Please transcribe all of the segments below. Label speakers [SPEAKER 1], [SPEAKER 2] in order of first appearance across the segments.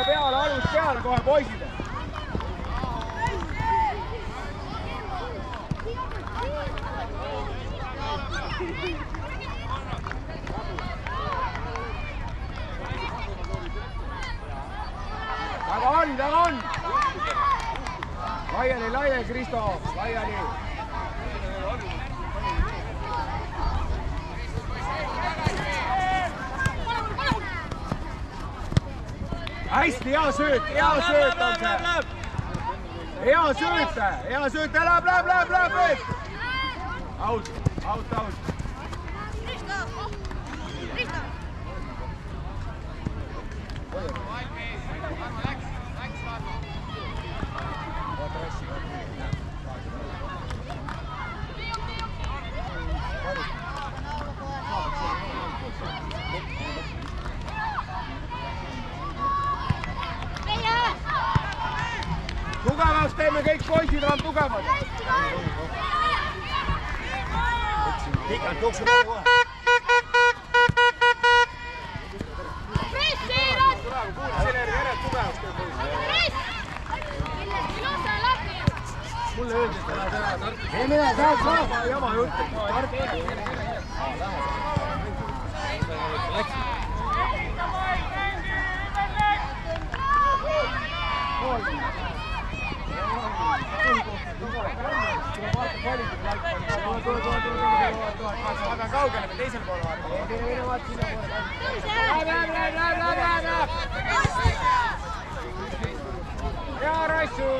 [SPEAKER 1] peale, alus peale kohe, poisid. Taga on! Laiali, Kristo, laiali! Hästi, hea sööt on see! Hea sööt, läheb! Out! Tugevaks teeme, kõik poisid on tugevad. Pikalt jooksu kohe.
[SPEAKER 2] Pressi, Iras!
[SPEAKER 1] Selle järel tugevaks teeme poisid.
[SPEAKER 2] Press! Ilusa läbi!
[SPEAKER 1] Mulle öeldi, et täna täna. Ei mine, saab. Jama jutt. Ma pean kaugele või teisel poole vaatama. Läheb. Hea Rassu!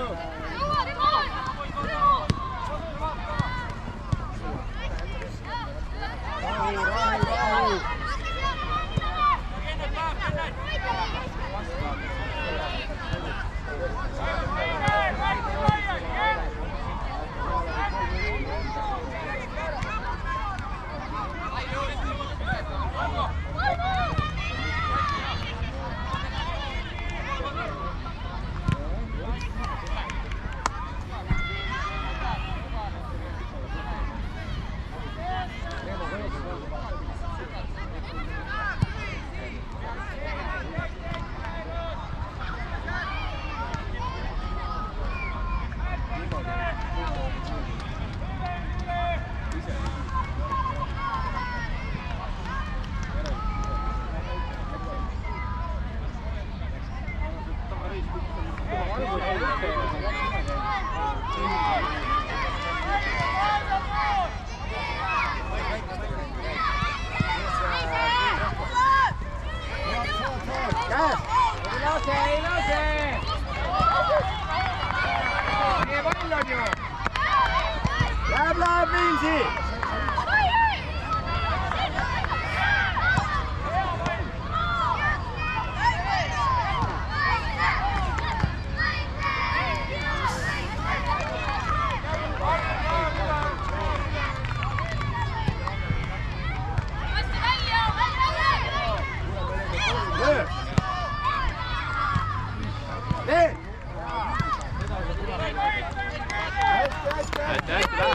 [SPEAKER 1] Rahu! Läheb Viimsi!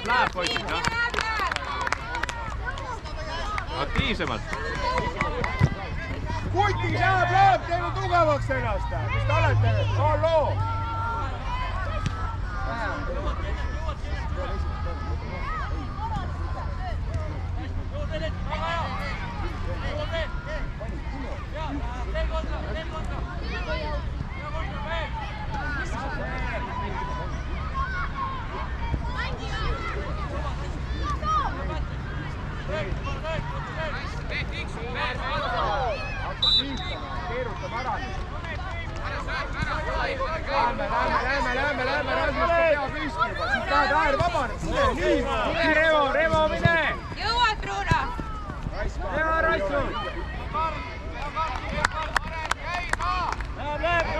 [SPEAKER 3] Läheb poisid, noh. Aktiivsemalt.
[SPEAKER 1] Kutis läheb, teeme tugevaks ennast. Mis te olete? Halloo! Keerutame ära. Lähme, Rasmus pea püsti. Siit tahad äär vabaneb. Mine, Revo, mine!
[SPEAKER 2] Jõuad, Bruno!
[SPEAKER 1] Hea Rasmus! Läheb,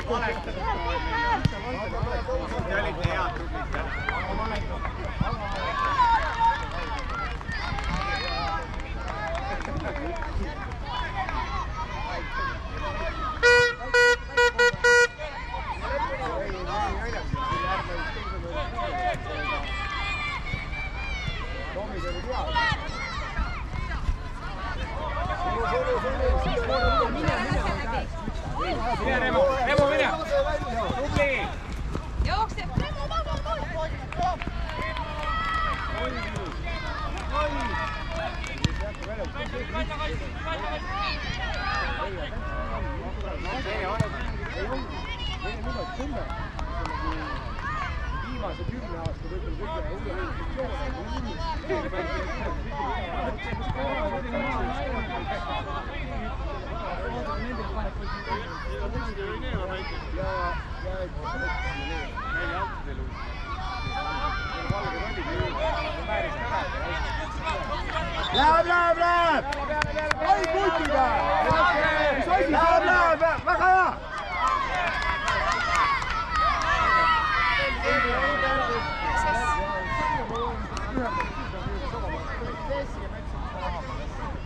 [SPEAKER 1] Kalev! Te olite head tublid täna. Viimase 10 aasta võib-olla Läheb! Ai putiga! Läheb! Väga hea!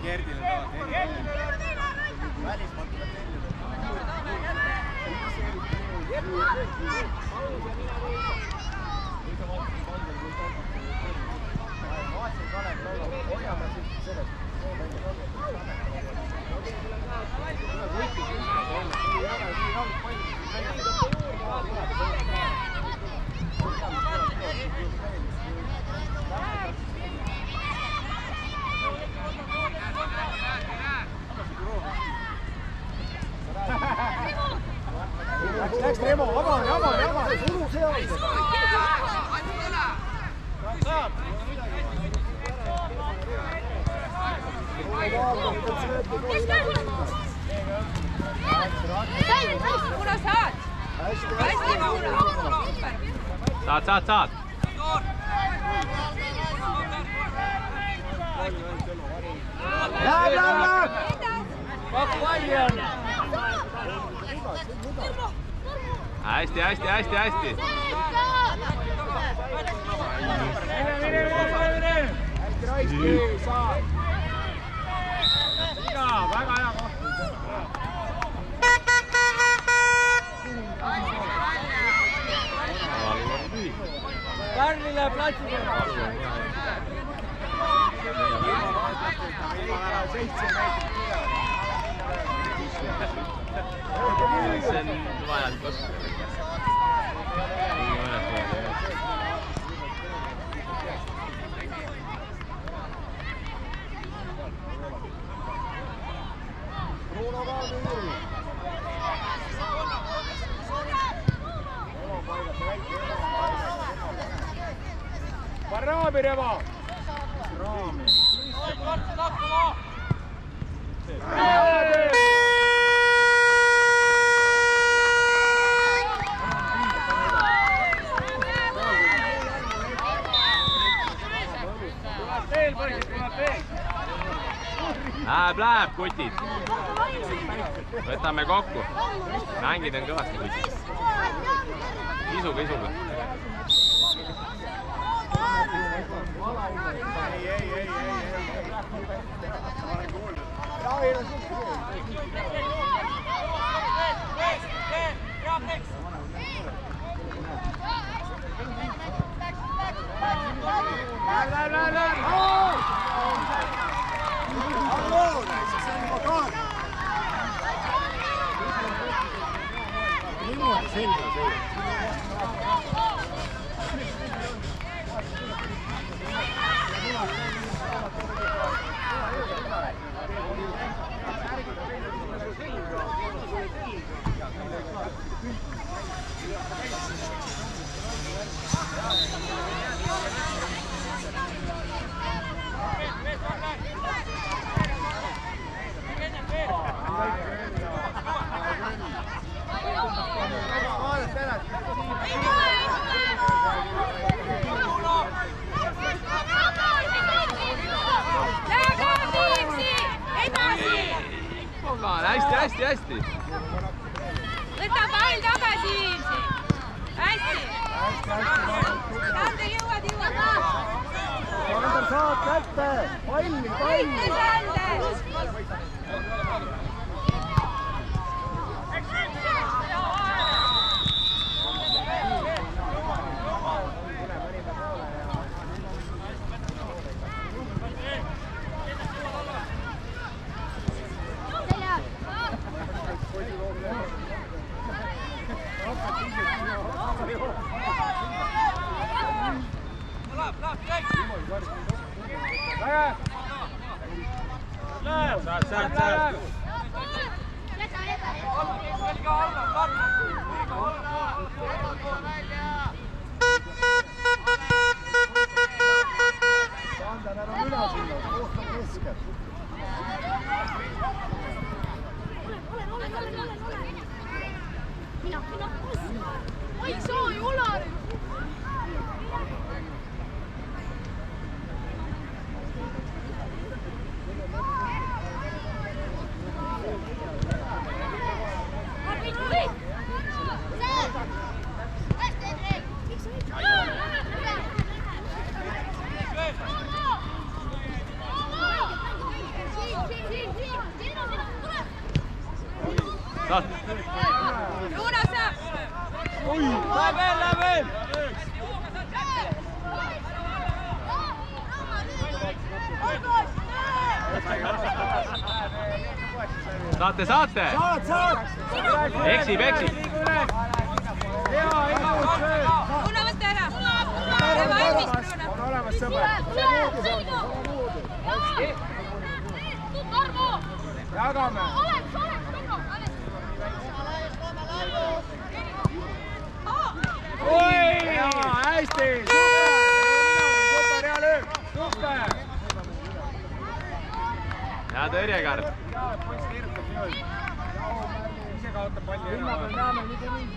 [SPEAKER 1] Gerdil on välismaalt Läks Remo, vabane, suru seal! Saab!
[SPEAKER 2] Kuna saad! Hästi, Maura!
[SPEAKER 3] Saad!
[SPEAKER 1] Läheb!
[SPEAKER 4] Kaks palli on!
[SPEAKER 3] Hästi!
[SPEAKER 4] Mine!
[SPEAKER 1] Raiski, saa!
[SPEAKER 4] Väga hea koht! Karlile platsile!
[SPEAKER 3] See on vajalik.
[SPEAKER 1] Raami, Remo!
[SPEAKER 3] Läheb, kutid. Võtame kokku. Mängid on kõvasti kutid. Isuga. Hästi.
[SPEAKER 2] Võta pall tagasi, Viimsi. Hästi. Sander, jõuad.
[SPEAKER 1] Sander, saad kätte. Palli.
[SPEAKER 2] Võitle, Sander.
[SPEAKER 4] Läheb.
[SPEAKER 1] Sander, ära üle sinna, koht on keskel.
[SPEAKER 5] Oi, saa ju ole!
[SPEAKER 3] Saad.
[SPEAKER 2] Juuna saab.
[SPEAKER 4] Lähe veel.
[SPEAKER 3] Saate.
[SPEAKER 1] Saad!
[SPEAKER 3] Eksib.
[SPEAKER 2] Juuna võtta ära. Ole valmis, Juuna.
[SPEAKER 1] On olemas sõber. Jagame.
[SPEAKER 4] Oi!
[SPEAKER 1] Jaa, hästi! Super, hea löök! Super!
[SPEAKER 3] Hea tõrjekard.
[SPEAKER 1] Jaa, poiss keerutab nii. Ise kaotab palli ära. Me näeme niikuinii.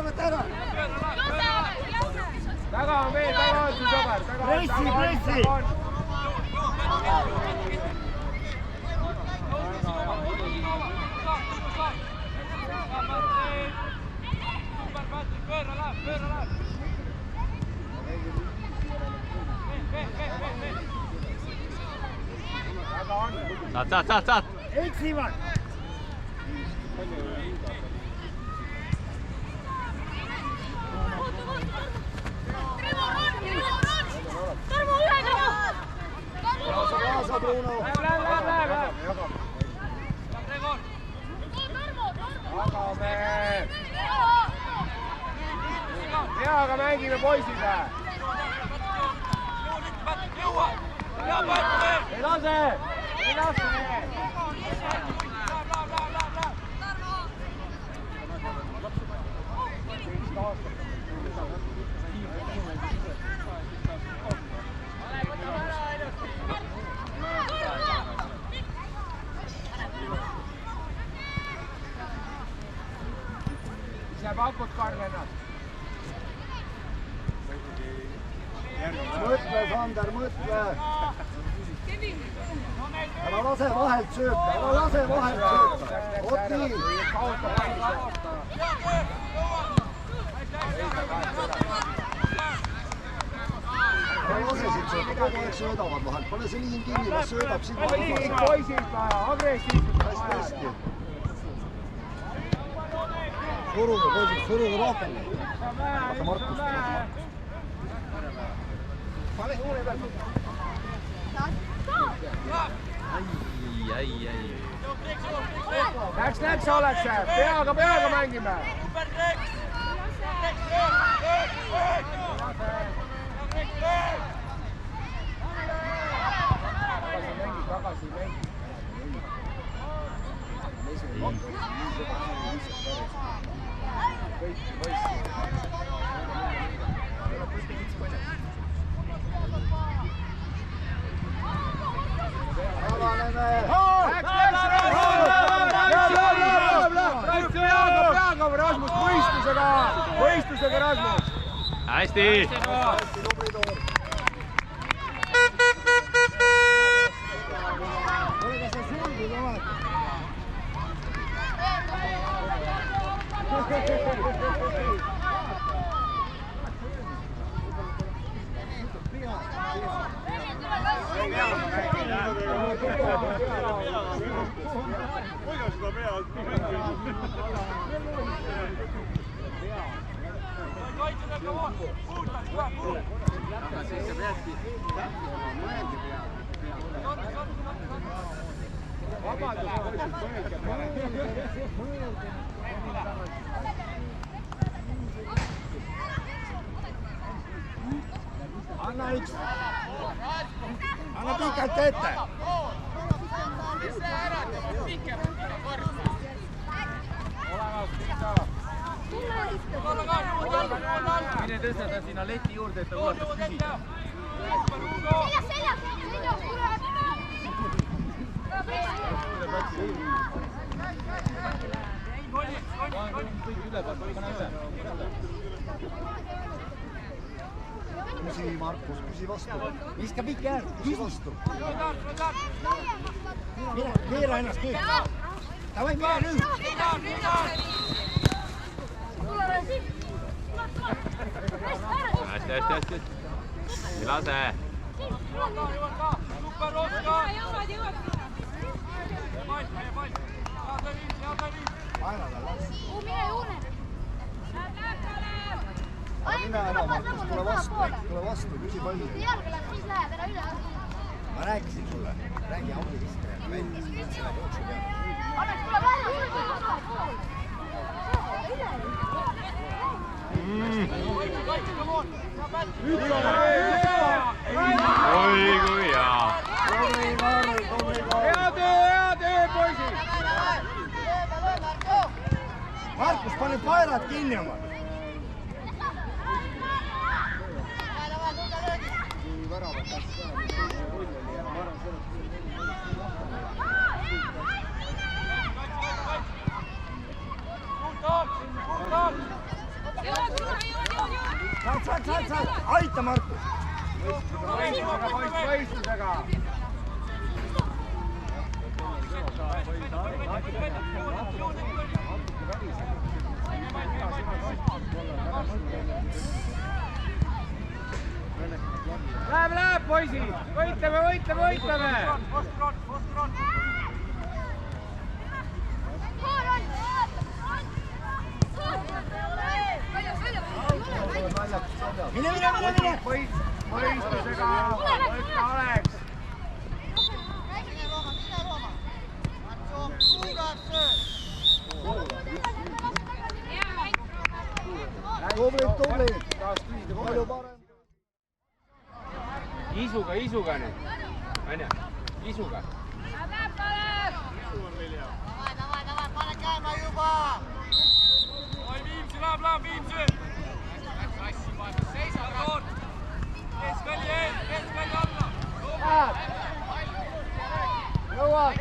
[SPEAKER 1] Võta ära! Taga on veel, taga on su sõber! Pressi!
[SPEAKER 3] Saad.
[SPEAKER 1] Eksivad! Kaasa, Bruno!
[SPEAKER 4] Läheb.
[SPEAKER 1] Jagame! Heaga mängime poisid!
[SPEAKER 4] Ei lase!
[SPEAKER 1] Ise pakud Karl ennast. Mõtle, Sander, mõtle! Ära lase vahelt sööta! Oot nii! Ära lase siit sööta, kogu aeg söödavad vahelt. Pane see liin kinni, las söödab sinna. Poisid, agressiivselt! Hästi! Suruge, poisid, suruge rohkem! Vaata Markust! Pane juurde peal!
[SPEAKER 3] Ai.
[SPEAKER 1] Läks, Alekse! Peaga mängime! Tagasi mängi! Peaga Rasmus, võistlusega Rasmus!
[SPEAKER 3] Hästi!
[SPEAKER 1] Olega sa sulgu ka vaata! Anna üks. Anna pikalt ette.
[SPEAKER 4] Mine tõsta ta sinna leti juurde, et ta ulataks küsida.
[SPEAKER 5] Seljas,
[SPEAKER 1] Küsi, Markus, küsi vastu.
[SPEAKER 6] Viska pikki äärde,
[SPEAKER 1] Küsi vastu.
[SPEAKER 6] mine, keera ennast kõik. Davai, mine nüüd.
[SPEAKER 3] hästi. Ei lase.
[SPEAKER 1] Mine ära, Markus, tule vastu, küsi palli.
[SPEAKER 5] jalga läheb, siis läheb, ära üle.
[SPEAKER 6] Ma rääkisin sulle, räägi auto viskama välja, selle jooksu peale.
[SPEAKER 5] Annaks tule välja.
[SPEAKER 3] Oi kui hea.
[SPEAKER 4] Hea töö, poisid!
[SPEAKER 6] Markus, pane paerad kinni oma. Saad, aita Markus.
[SPEAKER 4] Võistlusega. Läheb, poisid! Võitleme!
[SPEAKER 6] Mine!
[SPEAKER 4] Võistlusega võita oleks.
[SPEAKER 1] Tubli. Palju parem.
[SPEAKER 4] Isuga nüüd. Aine, isuga.
[SPEAKER 6] Pane käima juba!
[SPEAKER 4] Oi, Viimsi, läheb, Viimsi! Keskvälja alla! Jõuab!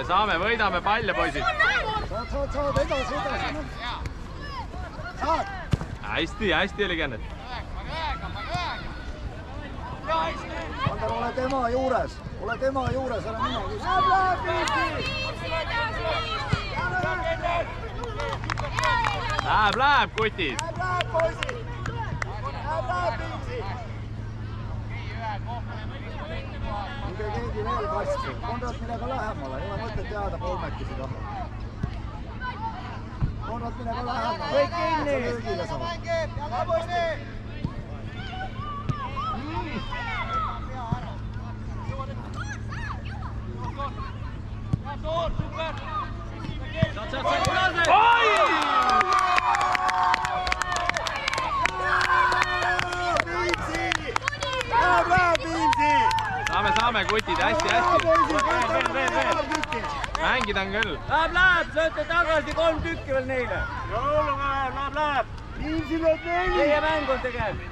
[SPEAKER 3] Saame, võidame palle, poisid.
[SPEAKER 1] Saad edasi. Saad.
[SPEAKER 3] Hästi oli Kennet.
[SPEAKER 1] Ander, ole tema juures, ära mina.
[SPEAKER 3] Läheb, kutid.
[SPEAKER 6] Läheb, poisid! Läheb, Viimsi!
[SPEAKER 1] Minge keegi veel kasti. Konrad, mine ka lähemale, ei ole mõtet jääda kolmekesi taha. Konrad, mine ka lähemale.
[SPEAKER 4] Kõik kinni!
[SPEAKER 1] Löögile saab.
[SPEAKER 3] saame kutid, hästi. Mängida on küll.
[SPEAKER 4] Läheb, sööte tagasi 3 tükki veel neile. Läheb. Teie mäng on tegelikult.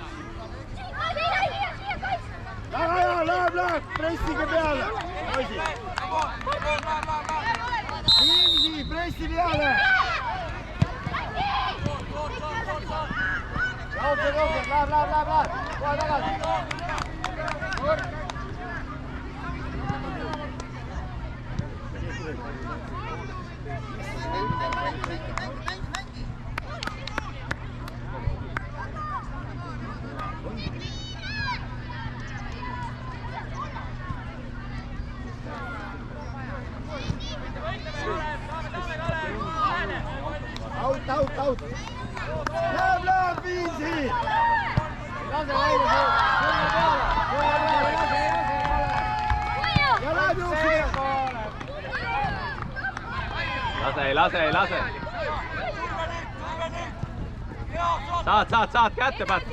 [SPEAKER 1] Väga hea, läheb, pressige peale. Viimsi, pressi peale. Läheb. Kohe tagasi. Out. Läheb, Viimsi. Lase välja. Ja läheb jooksma.
[SPEAKER 3] Lase. Saad kätte, Pat.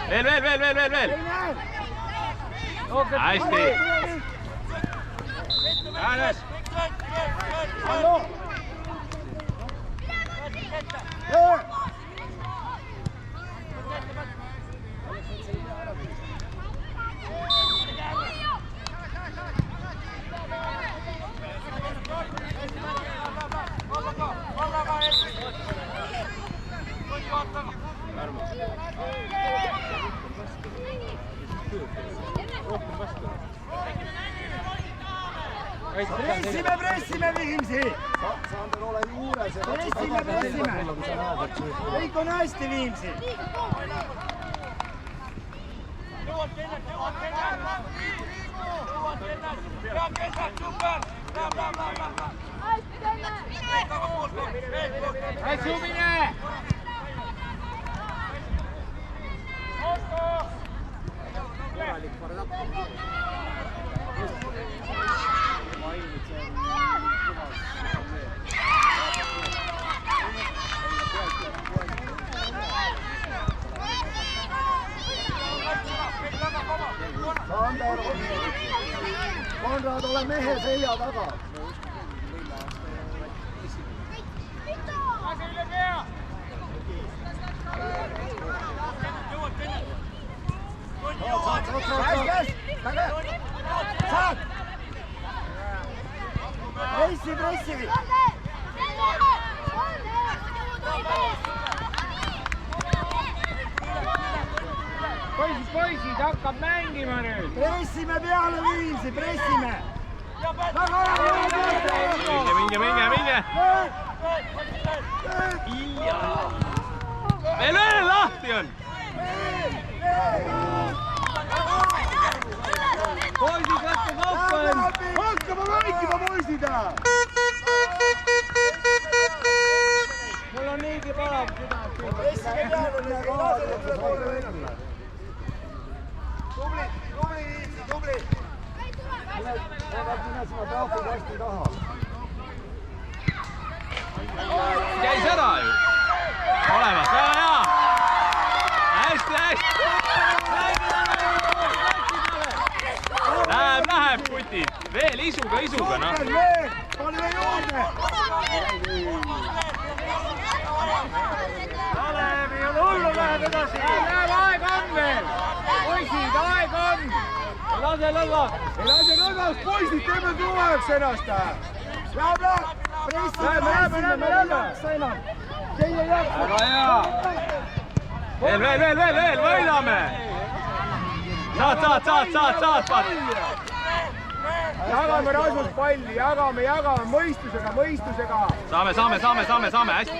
[SPEAKER 3] Veel. Hästi. Äänes.
[SPEAKER 1] Hallo. Pressime Viimsi! Sander, ole juures ja pressime! Kõik on hästi, Viimsi! Sumine! Sander, Konrad, ole mehe selja taga. Saad! Pressi!
[SPEAKER 4] Poisid, hakkab mängima nüüd.
[SPEAKER 1] Pressime peale, Viimsi, pressime!
[SPEAKER 3] Minge! Veel lahti on!
[SPEAKER 4] Poisid, võtke kokku!
[SPEAKER 1] Hakkama vaikima, poisid!
[SPEAKER 4] Mul on niigi palav süda.
[SPEAKER 1] Pressige peale! Tubli! Mine sinna trahvikasti taha.
[SPEAKER 3] Käis ära ju! Olemas, väga hea! Hästi! Läheb, kutid! Veel isuga, noh!
[SPEAKER 1] Pane juurde!
[SPEAKER 4] Kalev ei ole hullu, läheb edasi! Läheb, aeg on veel! Poisid, aeg on! Ei lase lõgast,
[SPEAKER 1] poisid, teeme tuleks ennast! Läheb! Pressime! Teie jaksa!
[SPEAKER 3] Väga hea! Veel, võidame! Saad, Pat!
[SPEAKER 1] Jagame rasvust palli, jagame mõistusega!
[SPEAKER 3] Saame, hästi!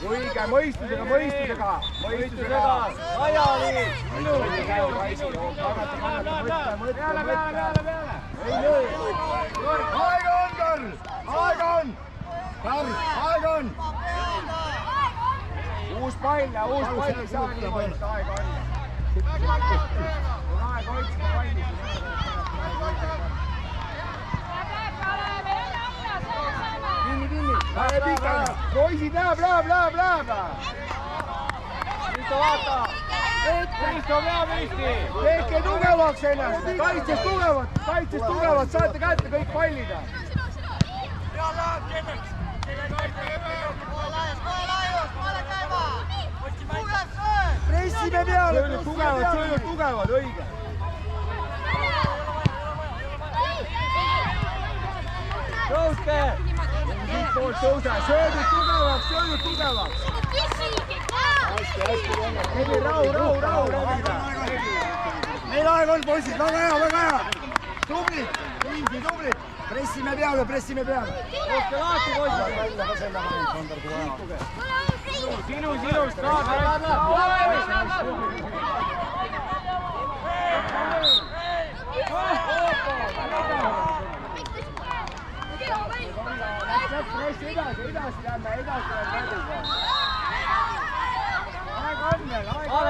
[SPEAKER 1] Õige, mõistusega!
[SPEAKER 4] Ajali!
[SPEAKER 1] Aeg on! Aeg on! Uus pall ei saa nii palju, aeg on! Aeg otsida palli! Kinni! Poisid, läheb! Nüüd ta vaata!
[SPEAKER 4] Kristo peaministri! Tehke tugevaks ennast! Kaitses tugevalt, saate kätte kõik pallid!
[SPEAKER 1] Pressime peale!
[SPEAKER 4] Söödud tugevad, õige! Tõuske! Siit poolt tõuse, söödud tugevaks!
[SPEAKER 1] Hästi,
[SPEAKER 4] Rebi, rahu, Rebi!
[SPEAKER 1] Meil aeg on, poisid, väga hea! Tublid! Pressime peale!
[SPEAKER 4] Tõuske lahti, poisid!
[SPEAKER 1] Välja ka selle Sander, kui vaja.
[SPEAKER 4] Sinust,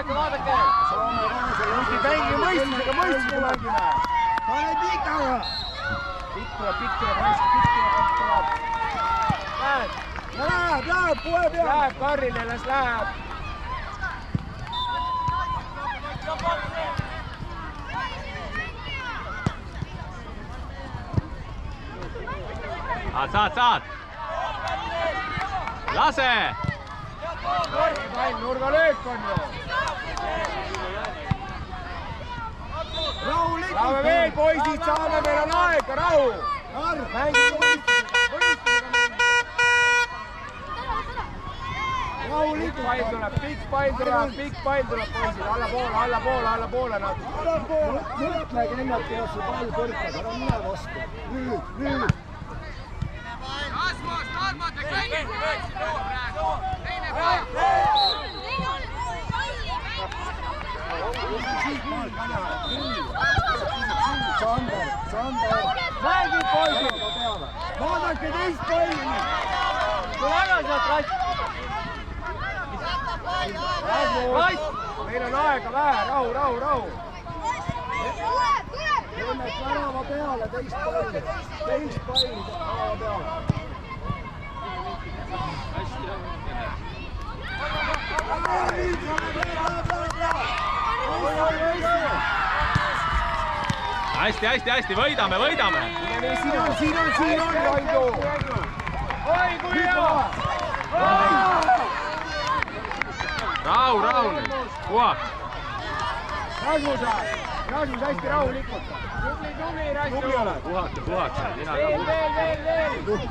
[SPEAKER 4] Vaadake!
[SPEAKER 1] Mängi mõistusega mängime! Pane pikaga!
[SPEAKER 4] Pikk tuleb.
[SPEAKER 1] Läheb, poe peale!
[SPEAKER 4] Läheb Karrile, las läheb!
[SPEAKER 3] Saad! Lase!
[SPEAKER 4] Nurgalöök on ju!
[SPEAKER 1] Rahulikult!
[SPEAKER 4] Saame veel, poisid, saame, meil on aega, rahu! Mängime võistlusega!
[SPEAKER 1] Rahulikult!
[SPEAKER 4] Pikk pall tuleb, poisid, allapoole natuke.
[SPEAKER 1] Mõtlegi ennast, kuidas see pall põrkab, ära mine vastu. Nüüd! Sander!
[SPEAKER 4] Mängid, poisid!
[SPEAKER 1] Vaadake teist palli!
[SPEAKER 4] Tule ära sealt, Rass! Meil on aega vähe, rahu!
[SPEAKER 1] Teeme värava peale teist palli värava peale.
[SPEAKER 3] Hästi, võidame!
[SPEAKER 4] Siin on, Raido! Oi, kui hea!
[SPEAKER 3] Rahu nüüd, puhak!
[SPEAKER 4] Rasmus, hästi rahulikult! Tubli, Rasmus!
[SPEAKER 3] Puhak!
[SPEAKER 4] Veel!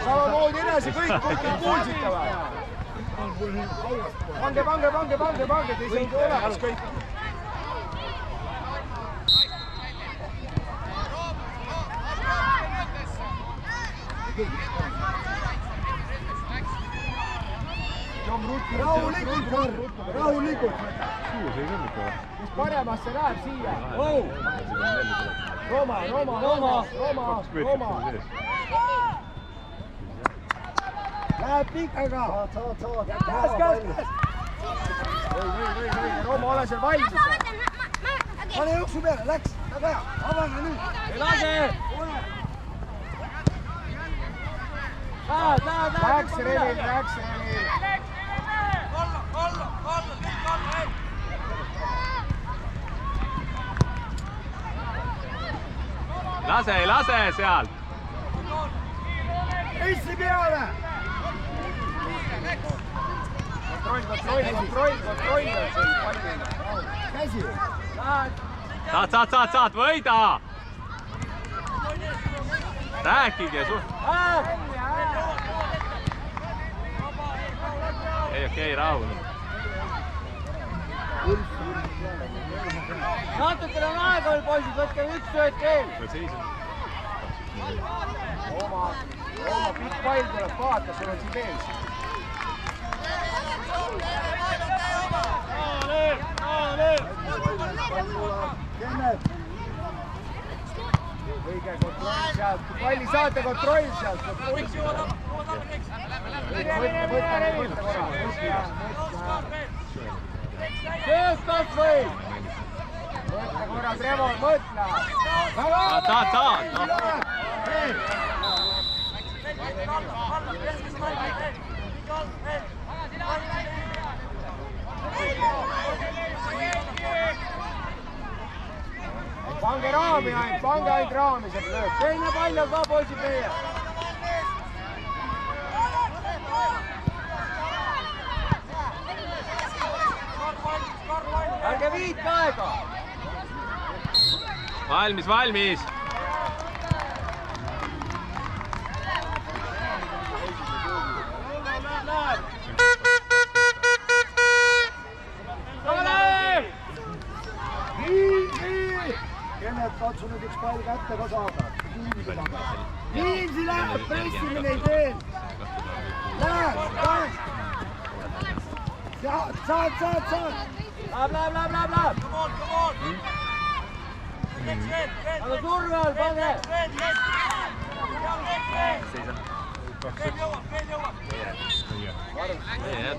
[SPEAKER 4] Samamoodi edasi, kõik kuulsite või? Pange, te ei saa olemas kõik!
[SPEAKER 1] Rahulikult!
[SPEAKER 4] Mis paremasse läheb siia? Roma!
[SPEAKER 1] Läheb pikaga! Saad!
[SPEAKER 4] Käes! Roma, ole seal valmis!
[SPEAKER 1] Pane jooksu peale, läks! Väga hea! Avane nüüd!
[SPEAKER 4] Ei lase! Läks Revil!
[SPEAKER 3] Lase sealt!
[SPEAKER 1] Issi peale!
[SPEAKER 4] Kontroll!
[SPEAKER 1] Käsi!
[SPEAKER 3] Saad, võida! Rääkige! Okei, rahu.
[SPEAKER 4] Natukene on aega veel, poisid, võtke üks sööt veel. Oma pikk pall tuleb, vaata, sul on siin vees. Õige kontroll sealt, kui palli saate, kontroll sealt. Mõtle korra. Sööt kas või? Mõtle korra, Trevor, mõtle.
[SPEAKER 3] Saad.
[SPEAKER 4] Pange raami ainult, pange ainult raami sealt lööb. Teine pall on ka poisid meie. Ärge viitke aega.
[SPEAKER 3] Valmis, valmis.
[SPEAKER 1] Kennet, katsu nüüd üks pall kätte ka saada.
[SPEAKER 6] Viimsi läheb, pressimine ei tee. Läheb. Saad.
[SPEAKER 4] Läheb. Aga surve all, pange.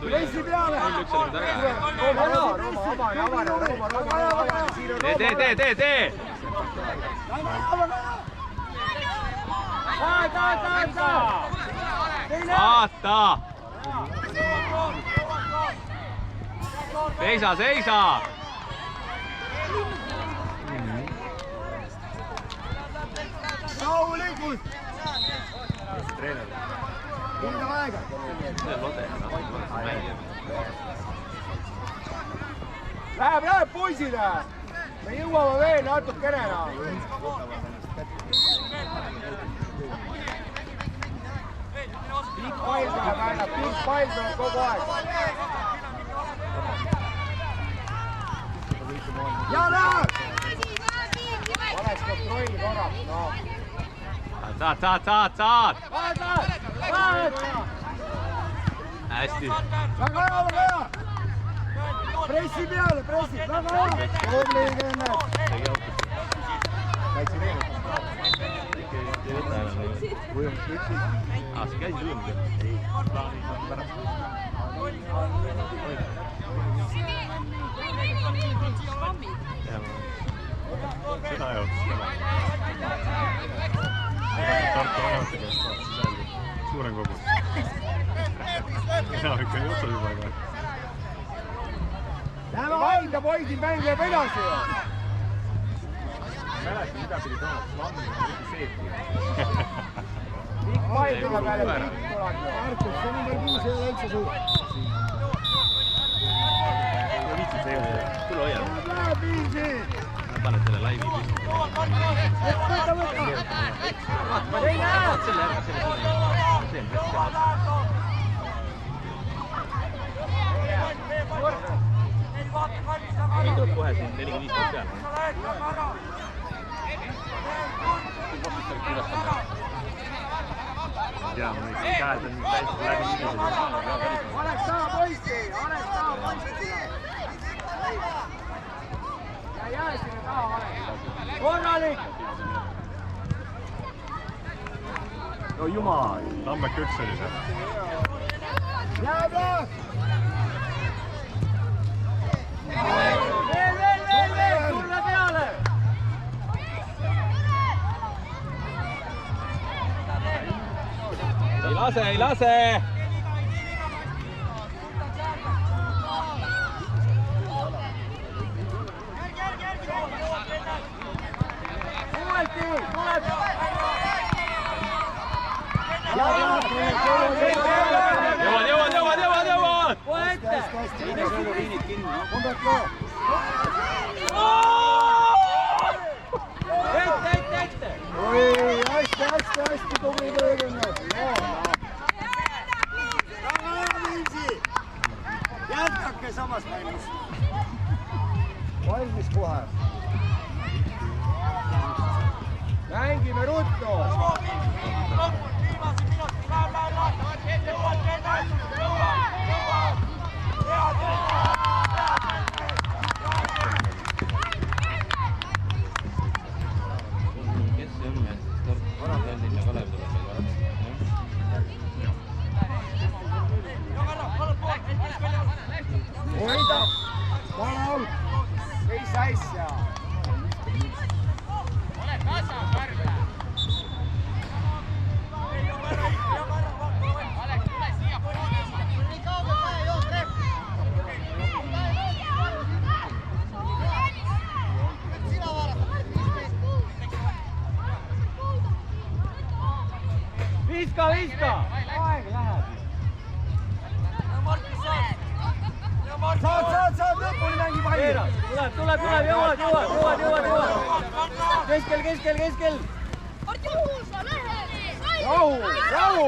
[SPEAKER 6] Pressi peale.
[SPEAKER 3] Tee. Vaata. Seisa.
[SPEAKER 6] Rahulikult. Hinda aega.
[SPEAKER 4] Läheb poisile. Me jõuame veel natukene. Pikk pall tuleb kogu aeg.
[SPEAKER 6] Ja läheb.
[SPEAKER 4] Oleks kontrolli korraks.
[SPEAKER 3] Saad. Hästi.
[SPEAKER 6] Väga hea. Pressi peale, väga hea. Tubli Kennet.
[SPEAKER 3] See käis lõõmda. Seda jaotus ka. Tartu vanemate käest vaatasin seal suurem kogus. Mina ikka ei otsa juba, aga...
[SPEAKER 4] Läheme valda, poisid, mäng läheb edasi.
[SPEAKER 3] Mäleta, mida pidi tõmmata, slammi on mitte seeti.
[SPEAKER 4] Pikk pall tuleb jälle, pikk tuleb.
[SPEAKER 6] Markus, see number 6 ei ole üldse suur.
[SPEAKER 3] Ja viitsid see juurde. Tule hoiad.
[SPEAKER 6] Läheb Viimsi.
[SPEAKER 3] Ma panen selle laivi püsti.
[SPEAKER 6] Võta.
[SPEAKER 3] Ma tein ära. Selle ära. See on hästi. Meil tuleb kohe siin 45 peale. Ja, mul käed on täiesti läbi inimesed.
[SPEAKER 4] Oleks taha poisti. Ja jää sinne taha Oleks. Korralik.
[SPEAKER 3] No jumal. Tammeka üks oli see.
[SPEAKER 6] Läheb.
[SPEAKER 4] Veel, tulla peale!
[SPEAKER 3] Ei lase!
[SPEAKER 4] Uuesti, tuleb!
[SPEAKER 3] Jõuad!
[SPEAKER 4] Kohe ette! Ette!
[SPEAKER 6] Oi, hästi tubli Kennet. Väga hea Viimsi. Jätkake samas mängus.
[SPEAKER 1] Valmis kohe.
[SPEAKER 4] Mängime ruttu! viska! Aeg läheb.
[SPEAKER 1] Saad, lõpuni mängi palli!
[SPEAKER 4] Tuleb, jõuad! Keskel!
[SPEAKER 1] Rahu!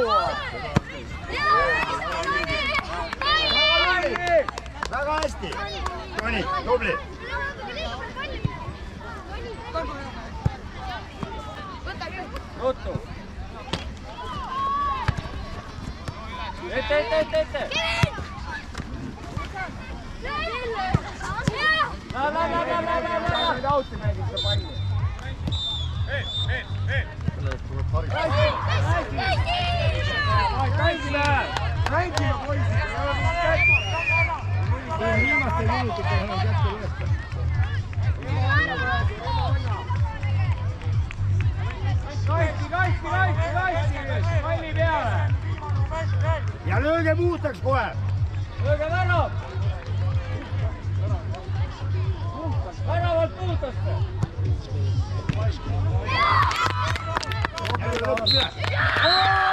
[SPEAKER 1] Väga hästi! Toni, tubli!
[SPEAKER 4] Ruttu! Ette! Lähe! Nüüd auti mängib seda palli. Mängime poisid!
[SPEAKER 1] Viimastel minutitel on kätte võtta.
[SPEAKER 4] Kasti! Palli peale!
[SPEAKER 1] Ja lööge puhtaks kohe!
[SPEAKER 4] Lööge värav! Väravalt puhtaste!
[SPEAKER 1] Jälle lõpuks üle!